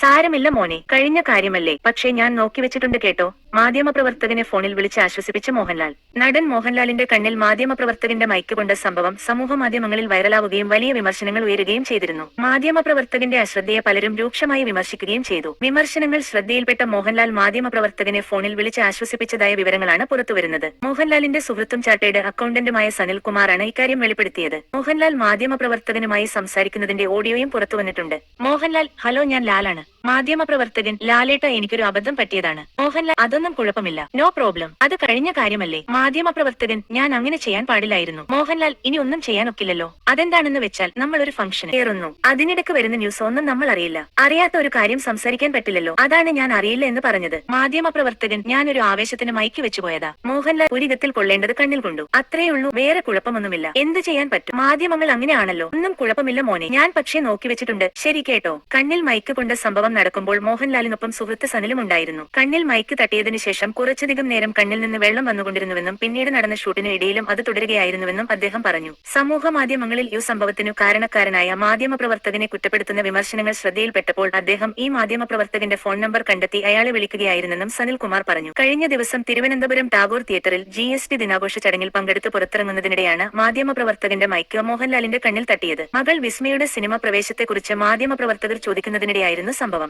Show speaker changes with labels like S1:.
S1: സാരമില്ല മോനെ, കഴിഞ്ഞ കാര്യമല്ലേ. പക്ഷേ ഞാൻ നോക്കിവെച്ചിട്ടുണ്ട് കേട്ടോ. മാധ്യമപ്രവർത്തകനെ ഫോണിൽ വിളിച്ച് ആശ്വസിപ്പിച്ച മോഹൻലാൽ. നടൻ മോഹൻലാലിന്റെ കണ്ണിൽ മാധ്യമപ്രവർത്തകന്റെ മൈക്ക് കൊണ്ട സംഭവം സമൂഹമാധ്യമങ്ങളിൽ വൈറലാവുകയും വലിയ വിമർശനങ്ങൾ ഉയരുകയും ചെയ്തിരുന്നു. മാധ്യമപ്രവർത്തകന്റെ അശ്രദ്ധയെ പലരും രൂക്ഷമായി വിമർശിക്കുകയും ചെയ്തു. വിമർശനങ്ങൾ ശ്രദ്ധയിൽപ്പെട്ട മോഹൻലാൽ മാധ്യമപ്രവർത്തകനെ ഫോണിൽ വിളിച്ച് ആശ്വസിപ്പിച്ചതായ വിവരങ്ങളാണ് പുറത്തുവരുന്നത്. മോഹൻലാലിന്റെ സുഹൃത്തും ചാർട്ടേഡ് അക്കൗണ്ടന്റുമായ സനിൽ കുമാറാണ് ഇക്കാര്യം വെളിപ്പെടുത്തിയത്. മോഹൻലാൽ മാധ്യമപ്രവർത്തകനുമായി സംസാരിക്കുന്നതിന്റെ ഓഡിയോയും പുറത്തുവന്നിട്ടുണ്ട്. മോഹൻലാൽ: ഹലോ, ഞാൻ ലാലാണ്. മാധ്യമപ്രവർത്തകൻ: ലാലേട്ട, എനിക്കൊരു അബദ്ധം പറ്റിയതാണ്. മോഹൻലാൽ: അതൊന്നും കുഴപ്പമില്ല, നോ പ്രോബ്ലം, അത് കഴിഞ്ഞ കാര്യമല്ലേ. മാധ്യമപ്രവർത്തകൻ: ഞാൻ അങ്ങനെ ചെയ്യാൻ പാടില്ലായിരുന്നു. മോഹൻലാൽ: ഇനി ഒന്നും ചെയ്യാനൊക്കില്ലല്ലോ. അതെന്താണെന്ന് വെച്ചാൽ, നമ്മൾ ഒരു ഫംഗ്ഷന് കയറുന്നു, അതിനിടക്ക് വരുന്ന ന്യൂസ് ഒന്നും നമ്മൾ അറിയില്ല. അറിയാത്ത ഒരു കാര്യം സംസാരിക്കാൻ പറ്റില്ലല്ലോ, അതാണ് ഞാൻ അറിയില്ല എന്ന് പറഞ്ഞത്. മാധ്യമപ്രവർത്തകൻ: ഞാനൊരു ആവേശത്തിന് മൈക്ക് വെച്ചുപോയതാ. മോഹൻലാൽ: പുരികത്തിൽ കൊള്ളേണ്ടത് കണ്ണിൽ കൊണ്ടു, അത്രേയുള്ളൂ, വേറെ കുഴപ്പമൊന്നുമില്ല. എന്ത് ചെയ്യാൻ പറ്റും, മാധ്യമങ്ങൾ അങ്ങനെയാണല്ലോ. ഒന്നും കുഴപ്പമില്ല മോനെ, ഞാൻ പക്ഷേ നോക്കിവെച്ചിട്ടുണ്ട്. ശരി കേട്ടോ. കണ്ണിൽ മൈക്ക് കൊണ്ട സംഭവം നടക്കുമ്പോൾ മോഹൻലാലിനൊപ്പം സുഹൃത്ത് സനിലും ഉണ്ടായിരുന്നു. കണ്ണിൽ മൈക്ക് തട്ടിയതിനു ശേഷം കുറച്ചധികം നേരം കണ്ണിൽ നിന്ന് വെള്ളം വന്നുകൊണ്ടിരുന്നുവെന്നും പിന്നീട് നടന്ന ഷൂട്ടിന് ഇടയിലും അത് തുടരുകയായിരുന്നുവെന്നും അദ്ദേഹം പറഞ്ഞു. സമൂഹ മാധ്യമങ്ങളിൽ ഈ സംഭവത്തിനു കാരണക്കാരനായ മാധ്യമപ്രവർത്തകനെ കുറ്റപ്പെടുത്തുന്ന വിമർശനങ്ങൾ ശ്രദ്ധയിൽപ്പെട്ടപ്പോൾ അദ്ദേഹം ഈ മാധ്യമപ്രവർത്തകന്റെ ഫോൺ നമ്പർ കണ്ടെത്തി അയാളെ വിളിക്കുകയായിരുന്നെന്നും സനിൽ കുമാർ പറഞ്ഞു. കഴിഞ്ഞ ദിവസം തിരുവനന്തപുരം ടാഗോർ തിയേറ്ററിൽ GST ദിനാഘോഷ ചടങ്ങിൽ പങ്കെടുത്ത് പുറത്തിറങ്ങുന്നതിനിടെയാണ് മാധ്യമപ്രവർത്തകന്റെ മൈക്ക് മോഹൻലാലിന്റെ കണ്ണിൽ തട്ടിയത്. മകൾ വിസ്മയുടെ സിനിമ പ്രവേശത്തെക്കുറിച്ച് മാധ്യമപ്രവർത്തകർ ചോദിക്കുന്നതിനിടെയായിരുന്നു സംഭവം.